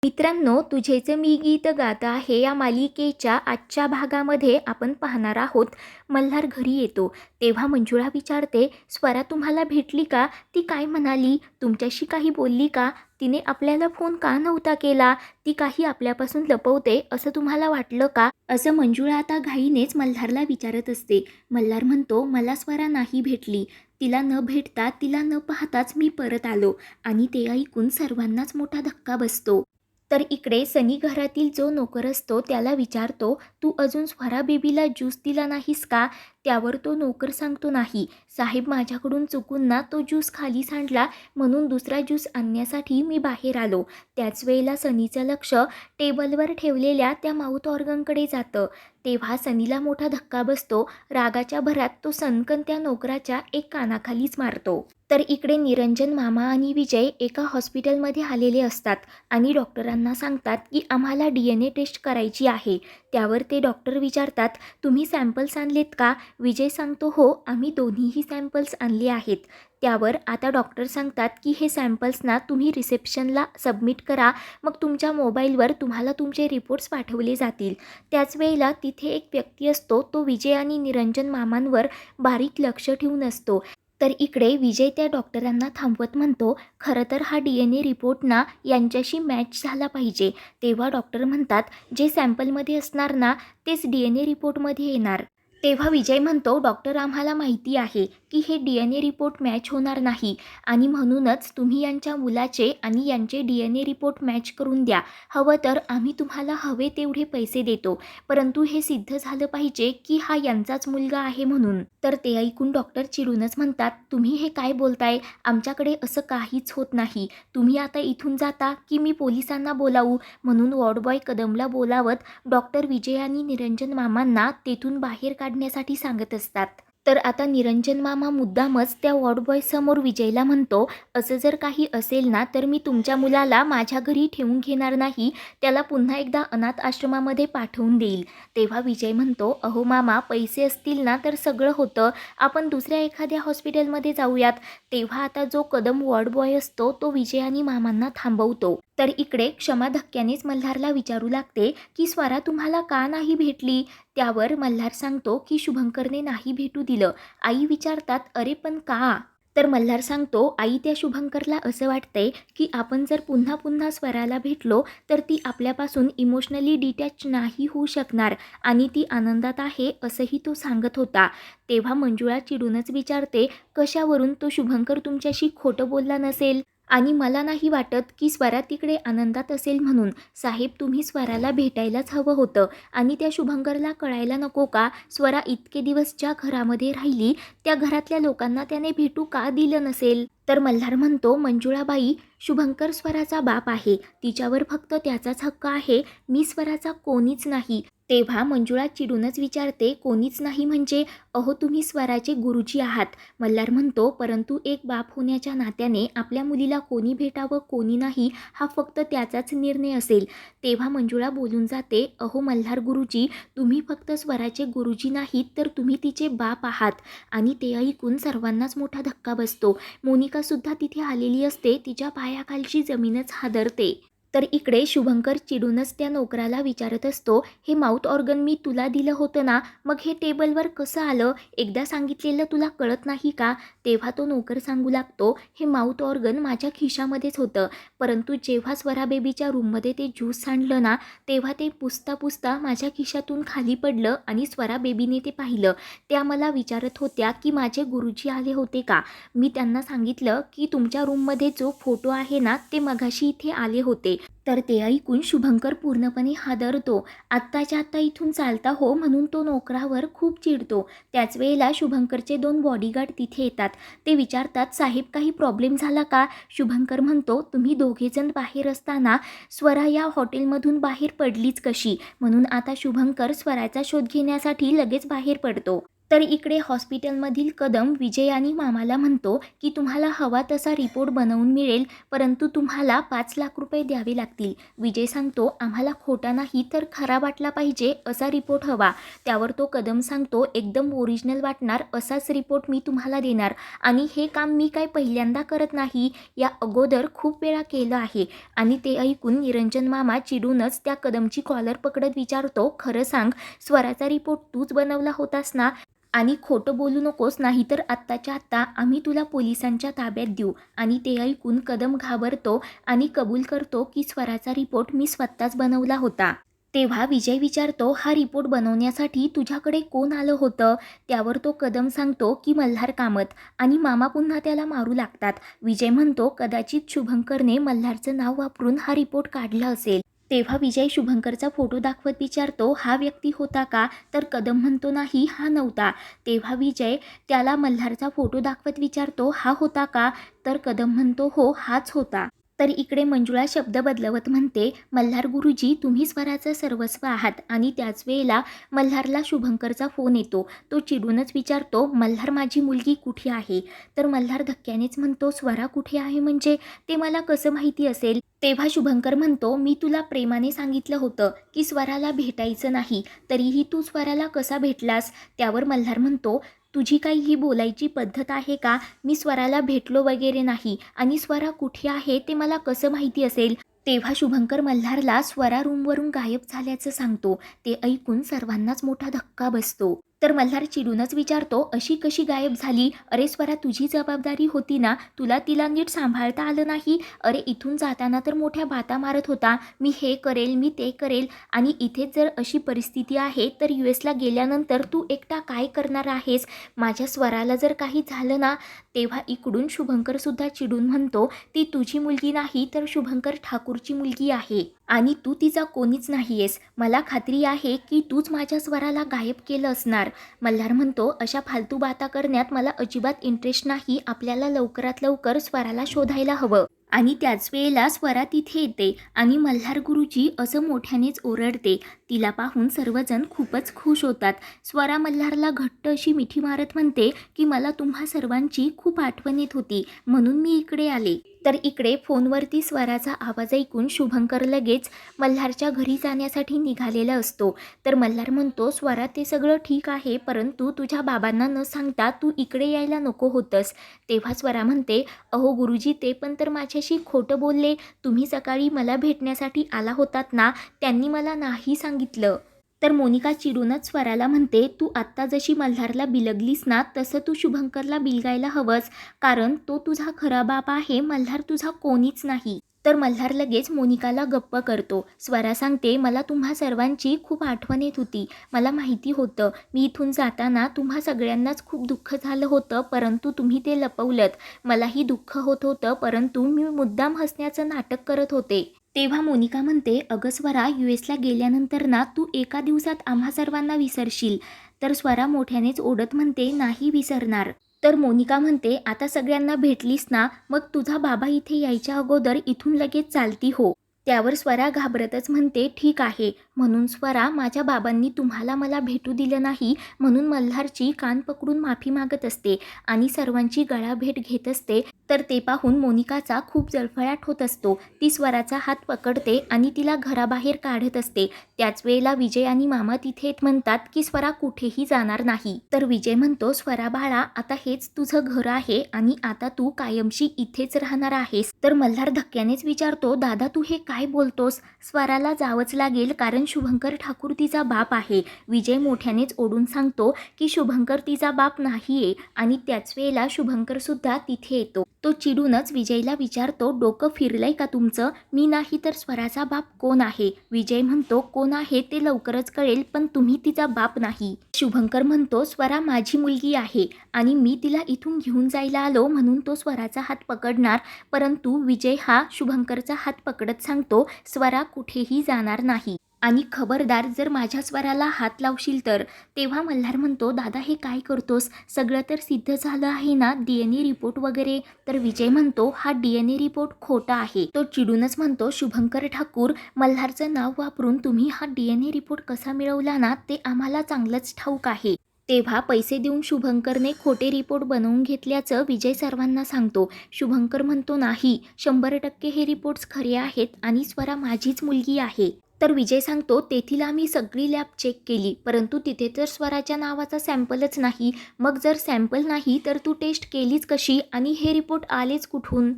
मित्रांनो, तुझेच मी गीत गात आहे या मालिकेच्या आजच्या भागामध्ये आपण पाहणार आहोत. मल्हार घरी येतो तेव्हा मंजुळा विचारते, स्वरा तुम्हाला भेटली का? ती काय म्हणाली? तुमच्याशी काही बोलली का? तिने आपल्याला फोन का नव्हता केला? ती काही आपल्यापासून लपवते असं तुम्हाला वाटलं का? असं मंजुळा आता घाईनेच मल्हारला विचारत असते. मल्हार म्हणतो, मला स्वरा नाही भेटली. तिला न भेटता, तिला न पाहताच मी परत आलो. आणि ते ऐकून सर्वांनाच मोठा धक्का बसतो. तर इकडे सनी घरातील जो नोकर असतो त्याला विचारतो, तू अजून स्वरा बेबीला ज्यूस दिला नाहीस का? त्यावर तो नोकर सांगतो, नाही साहेब, माझ्याकडून चुकून ना तो ज्यूस खाली सांडला, म्हणून दुसरा ज्यूस आणण्यासाठी मी बाहेर आलो. त्याच वेळेला सनीचं लक्ष टेबलवर ठेवलेल्या त्या माउथ ऑर्गनकडे जातं. तेव्हा सनीला मोठा धक्का बसतो. रागाच्या भरात तो सनकन त्या नोकराच्या एक कानाखालीच मारतो. तर इकडे निरंजन मामा आणि विजय एका हॉस्पिटलमध्ये आलेले असतात आणि डॉक्टरांना सांगतात की आम्हाला DNA टेस्ट करायची आहे. त्यावर ते डॉक्टर विचारतात, तुम्ही सॅम्पल्स आणलेत का? विजय सांगतो, हो, आम्ही दोन्हीही सॅम्पल्स आणले आहेत. त्यावर आता डॉक्टर सांगतात की हे सॅम्पल्स ना तुम्ही रिसेप्शनला सबमिट करा, मग तुमच्या मोबाईलवर तुम्हाला तुमचे रिपोर्ट्स पाठवले जातील. त्याच वेळेला तिथे एक व्यक्ती असतो, तो विजय आणि निरंजन मामांवर बारीक लक्ष ठेवून असतो. तर इकडे विजय त्या डॉक्टरांना थांबवत म्हणतो, खरं तर हा DNA रिपोर्ट ना यांच्याशी मॅच झाला पाहिजे. तेव्हा डॉक्टर म्हणतात, जे सॅम्पलमध्ये असणार ना तेच DNA रिपोर्टमध्ये येणार. तेव्हा विजय म्हणतो, डॉक्टर, आम्हाला माहिती आहे की हे DNA रिपोर्ट मॅच होणार नाही आणि म्हणूनच तुम्ही यांच्या मुलाचे आणि यांचे DNA रिपोर्ट मॅच करून द्या. हवं तर आम्ही तुम्हाला हवे तेवढे पैसे देतो, परंतु हे सिद्ध झालं पाहिजे की हा यांचाच मुलगा आहे म्हणून. तर ते ऐकून डॉक्टर चिडूनच म्हणतात, तुम्ही हे काय बोलताय? आमच्याकडे असं काहीच होत नाही. तुम्ही आता इथून जाता की मी पोलिसांना बोलावू? म्हणून वॉर्डबॉय कदमला बोलावत डॉक्टर विजय आणि निरंजन मामांना तेथून बाहेर काढण्यासाठी सांगत असतात. तर आता निरंजन मामा मुद्दामच त्या वॉर्डबॉय समोर विजयला म्हणतो, असं जर काही असेल ना तर मी तुमच्या मुलाला माझ्या घरी ठेवून घेणार नाही, त्याला पुन्हा एकदा अनाथ आश्रमामध्ये पाठवून देईल. तेव्हा विजय म्हणतो, अहो मामा, पैसे असतील ना तर सगळं होतं, आपण दुसऱ्या एखाद्या हॉस्पिटलमध्ये जाऊयात. तेव्हा आता जो कदम वॉर्डबॉय असतो तो विजय आणि मामांना थांबवतो. तर इकडे क्षमा धक्क्यानेच मल्हारला विचारू लागते की स्वरा तुम्हाला का नाही भेटली? त्यावर मल्हार सांगतो की शुभंकरने नाही भेटू दिलं. आई विचारतात, अरे पण का? तर मल्हार सांगतो, आई, त्या शुभंकरला असं वाटतंय की आपण जर पुन्हा पुन्हा स्वराला भेटलो तर ती आपल्यापासून इमोशनली डिटॅच नाही होऊ शकणार आणि ती आनंदात आहे असंही तो सांगत होता. तेव्हा मंजुळा चिडूनच विचारते, कशावरून? तो शुभंकर तुमच्याशी खोटं बोलला नसेल आणि मला नाही वाटत की स्वरा तिकडे आनंदात असेल म्हणून. साहेब, तुम्ही स्वराला भेटायलाच हवं होतं आणि त्या शुभंकरला कळायला नको का? स्वरा इतके दिवस ज्या घरामध्ये राहिली त्या घरातल्या लोकांना त्याने भेटू का दिलं नसेल? तर मल्हार म्हणतो, मंजुळाबाई, शुभंकर स्वराचा बाप आहे, तिच्यावर फक्त त्याचाच हक्क आहे, मी स्वराचा कोणीच नाही. तेव्हा मंजुळा चिडूनच विचारते, कोणीच नाही म्हणजे? अहो, तुम्ही स्वराचे गुरुजी आहात. मल्हार म्हणतो, परंतु एक बाप होण्याच्या नात्याने आपल्या मुलीला कोणी भेटावं कोणी नाही हा फक्त त्याचाच निर्णय असेल. तेव्हा मंजुळा बोलून जाते, अहो मल्हार गुरुजी, तुम्ही फक्त स्वराचे गुरुजी नाहीत तर तुम्ही तिचे बाप आहात. आणि ते ऐकून सर्वांनाच मोठा धक्का बसतो. मोनिकासुद्धा तिथे आलेली असते, तिच्या पायाखालची जमीनच हादरते. तर इकडे शुभंकर चिडूनच त्या नोकराला विचारत असतो, हे माउथ ऑर्गन मी तुला दिलं होतं ना, मग हे टेबलवर कसं आलं? एकदा सांगितलेलं तुला कळत नाही का? तेव्हा तो नोकर सांगू लागतो, हे माउथ ऑर्गन माझ्या खिशामध्येच होतं, परंतु जेव्हा स्वरा बेबीच्या रूममध्ये ते ज्यूस सांडलं ना तेव्हा ते पुसता पुसता माझ्या खिशातून खाली पडलं आणि स्वरा बेबीने ते पाहिलं. त्या मला विचारत होत्या की माझे गुरुजी आले होते का? मी त्यांना सांगितलं की तुमच्या रूममध्ये जो फोटो आहे ना ते मगाशी इथे आले होते. तर ते ऐकून शुभंकर पूर्णपणे हादरतो. आत्ताच्या आत्ता इथून चालता हो, म्हणून तो नोकरावर खूप चिडतो. त्याच वेळेला शुभंकरचे 2 बॉडीगार्ड तिथे येतात. ते विचारतात, साहेब, काही प्रॉब्लेम झाला का? शुभंकर म्हणतो, तुम्ही दोघेजण बाहेर असताना स्वरा या हॉटेलमधून बाहेर पडलीच कशी? म्हणून आता शुभंकर स्वराचा शोध घेण्यासाठी लगेच बाहेर पडतो. तर इकडे हॉस्पिटलमधील कदम विजय आणि मामाला म्हणतो की तुम्हाला हवा तसा रिपोर्ट बनवून मिळेल, परंतु तुम्हाला 5 लाख रुपये द्यावे लागतील. विजय सांगतो आम्हाला खोटा नाही तर खरा वाटला पाहिजे असा रिपोर्ट हवा. त्यावर तो कदम सांगतो एकदम ओरिजिनल वाटणार असाच रिपोर्ट मी तुम्हाला देणार, आणि हे काम मी काय पहिल्यांदा करत नाही, या अगोदर खूप वेळा केलं आहे. आणि ते ऐकून निरंजन मामा चिडूनच त्या कदमची कॉलर पकडत विचारतो, खरं सांग, स्वराचा रिपोर्ट तूच बनवला होतास ना? आणि खोटं बोलू नकोस, नाहीतर आत्ताच्या आत्ता आम्ही तुला पोलिसांच्या ताब्यात देऊ. आणि ते ऐकून कदम घाबरतो आणि कबूल करतो की स्वराचा रिपोर्ट मी स्वतःच बनवला होता. तेव्हा विजय विचारतो, हा रिपोर्ट बनवण्यासाठी तुझ्याकडे कोण आलं होतं? त्यावर तो कदम सांगतो की मल्हार कामत. आणि मामा पुन्हा त्याला मारू लागतात. विजय म्हणतो कदाचित शुभंकरने मल्हारचं नाव वापरून हा रिपोर्ट काढला असेल. तेव्हा विजय शुभंकरचा फोटो दाखवत विचारतो, हा व्यक्ती होता का? तर कदम म्हणतो नाही, हा नव्हता. तेव्हा विजय त्याला मल्हारचा फोटो दाखवत विचारतो, हा होता का? तर कदम म्हणतो हो, हाच होता. तर इकडे मंजुळा शब्द बदलवत म्हणते, मल्हार गुरुजी, तुम्ही स्वराचं सर्वस्व आहात. आणि त्याच वेळेला मल्हारला शुभंकरचा फोन येतो. तो चिडूनच विचारतो, मल्हार माझी मुलगी कुठे आहे? तर मल्हार धक्क्यानेच म्हणतो, स्वरा कुठे आहे म्हणजे? ते मला कसं माहिती असेल? तेव्हा शुभंकर म्हणतो, मी तुला प्रेमाने सांगितलं होतं की स्वराला भेटायचं नाही, तरीही तू स्वराला कसा भेटलास? त्यावर मल्हार म्हणतो, तुझी काही ही बोलायची पद्धत आहे का? मी स्वराला भेटलो वगैरे नाही, आणि स्वरा कुठे आहे ते मला कसं माहिती असेल? तेव्हा शुभंकर मल्हारला स्वरा रूमवरून गायब झाल्याचं सांगतो. ते ऐकून सर्वांनाच मोठा धक्का बसतो. तर मल्हार चिडूनच विचारतो, अशी कशी गायब झाली? अरे स्वरा तुझी जबाबदारी होती ना, तुला तिला नीट सांभाळता आलं नाही? अरे इथून जाताना तर मोठ्या बाता मारत होता, मी हे करेल, मी ते करेल. आणि इथेच जर अशी परिस्थिती आहे तर US ला गेल्यानंतर तू एकटा काय करणार आहेस? माझ्या स्वराला जर काही झालं ना? तेव्हा इकडून शुभंकरसुद्धा चिडून म्हणतो, ती तुझी मुलगी नाही तर शुभंकर ठाकूरची मुलगी आहे, आणि तू तिचा कोणीच नाही आहेस. मला खात्री आहे की तूच माझ्या स्वराला गायब केलं असणार. मल्हार म्हणतो, अशा फालतू बाता करण्यात मला अजिबात इंटरेस्ट नाही. आपल्याला लवकरात लवकर स्वराला शोधायला हवं. आणि त्याच वेळेला स्वरा तिथे येते आणि मल्हार गुरुजी असं मोठ्यानेच ओरडते. तिला पाहून सर्वजण खूपच खुश होतात. स्वरा मल्हारला घट्ट अशी मिठी मारत म्हणते की मला तुम्हा सर्वांची खूप आठवण येत होती, म्हणून मी इकडे आले. तर इकडे फोनवरती स्वराचा आवाज ऐकून शुभंकर लगेच मल्हारच्या घरी जाण्यासाठी निघालेला असतो. तर मल्हार म्हणतो, स्वरा ते सगळं ठीक आहे, परंतु तुझ्या बाबांना न सांगता तू इकडे यायला नको होतंस. तेव्हा स्वरा म्हणते, अहो गुरुजी, ते पण तर माझ्याशी खोटं बोलले. तुम्ही सकाळी मला भेटण्यासाठी आला होतात ना, त्यांनी मला नाही सांगितलं. तर मोनिका चिडूनच स्वराला म्हणते, तू आत्ता जशी मल्हारला बिलगलीस ना, तसं तू शुभंकरला बिलगायला हवंस, कारण तो तुझा खरा बाप आहे, मल्हार तुझा कोणीच नाही. तर मल्हार लगेच मोनिकाला गप्प करतो. स्वरा सांगते, मला तुम्हा सर्वांची खूप आठवण येत होती. मला माहिती होतं, मी इथून जाताना तुम्हा सगळ्यांनाच खूप दुःख झालं होतं, परंतु तुम्ही ते लपवलंत. मलाही दुःख होत होतं, परंतु मी मुद्दाम हसण्याचं नाटक करत होते. तेव्हा मोनिका म्हणते, अगं स्वरा, US ला गेल्यानंतर ना तू एका दिवसात आम्हा सर्वांना विसरशील. तर स्वरा मोठ्यानेच ओढत म्हणते, नाही विसरणार. तर मोनिका म्हणते, आता सगळ्यांना भेटलीस ना, मग तुझा बाबा इथे यायच्या अगोदर इथून लगेच चालती हो. त्यावर स्वरा घाबरतच म्हणते, ठीक आहे. म्हणून स्वरा, माझ्या बाबांनी तुम्हाला मला भेटू दिलं नाही, म्हणून मल्हारची कान पकडून माफी मागत असते आणि सर्वांची गळाभेट घेत असते. तर ते पाहून मोनिकाचा खूप जळफळाट होत असतो. ती स्वराचा हात पकडते आणि तिला घराबाहेर काढत असते. त्याच वेळेला विजय आणि मामा तिथे म्हणतात की स्वरा कुठेही जाणार नाही. तर विजय म्हणतो, स्वरा बाळा, आता हेच तुझं घर आहे आणि आता तू कायमची इथेच राहणार आहेस. तर मल्हार धक्क्यानेच विचारतो, दादा तू हे काय बोलतोस? स्वराला जावंच लागेल, कारण शुभंकर ठाकूर तिचा बाप आहे. विजय मोठ्यानेच ओढून सांगतो की शुभंकर तिचा बाप नाहीये. आणि त्याच वेळेला शुभंकर सुद्धा तिथे येतो. तो चिडूनच विजयला विचारतो, डोकं फिरलंय का तुमचं? मी नाही तर स्वराचा बाप कोण आहे? विजय म्हणतो, कोण आहे ते लवकरच कळेल, पण तुम्ही तिचा बाप नाही. शुभंकर म्हणतो, स्वरा माझी मुलगी आहे आणि मी तिला इथून घेऊन जायला आलो, म्हणून तो स्वराचा हात पकडणार. परंतु विजय हा शुभंकरचा हात पकडत सांगतो, स्वरा कुठेही जाणार नाही, आणि खबरदार जर माझ्या स्वराला हात लावशील तर. तेव्हा मल्हार म्हणतो, दादा हे काय करतोस? सगळं तर सिद्ध झालं आहे ना, DNA रिपोर्ट वगैरे. तर विजय म्हणतो, हा DNA रिपोर्ट खोटा आहे. तो चिडूनच म्हणतो, शुभंकर ठाकूर, मल्हारचं नाव वापरून तुम्ही हा DNA रिपोर्ट कसा मिळवला ना, ते आम्हाला चांगलंच ठाऊक आहे. तेव्हा पैसे देऊन शुभंकरने खोटे रिपोर्ट बनवून घेतल्याचं विजय सर्वांना सांगतो. शुभंकर म्हणतो नाही, 100% हे रिपोर्ट्स खरे आहेत आणि स्वरा माझीच मुलगी आहे. तर विजय सांगतो तेथील आम्ही सगळी लॅब चेक केली, परंतु तिथे तर स्वराच्या नावाचा सॅम्पलच नाही. मग जर सॅम्पल नाही तर तू टेस्ट केलीच कशी आणि हे रिपोर्ट आलेच कुठून?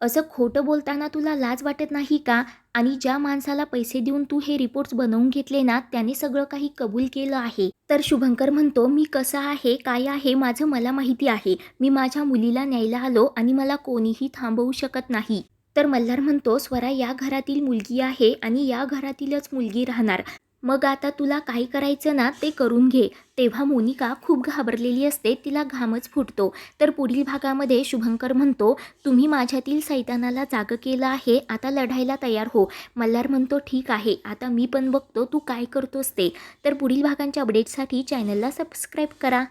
असं खोटं बोलताना तुला लाज वाटत नाही का? आणि ज्या माणसाला पैसे देऊन तू हे रिपोर्ट्स बनवून घेतले ना, त्याने सगळं काही कबूल केलं आहे. तर शुभंकर म्हणतो मी कसा आहे काय आहे माझं मला माहिती आहे. मी माझ्या मुलीला न्यायला आलो आणि मला कोणीही थांबवू शकत नाही. तर मल्हार म्हणतो स्वरा या घरातील मुलगी आहे आणि या घरातीलच मुलगी राहणार. मग आता तुला काय करायचं ना ते करून घे. तेव्हा मोनिका खूप घाबरलेली असते, तिला घामच फुटतो. तर पुढील भागामध्ये शुभंकर म्हणतो तुम्ही माझ्यातील सैतानाला जागं केलं आहे, आता लढायला तयार हो. मल्हार म्हणतो ठीक आहे, आता मी पण बघतो तू काय करतोस ते. तर पुढील भागांच्या अपडेटसाठी चॅनलला सबस्क्राईब करा.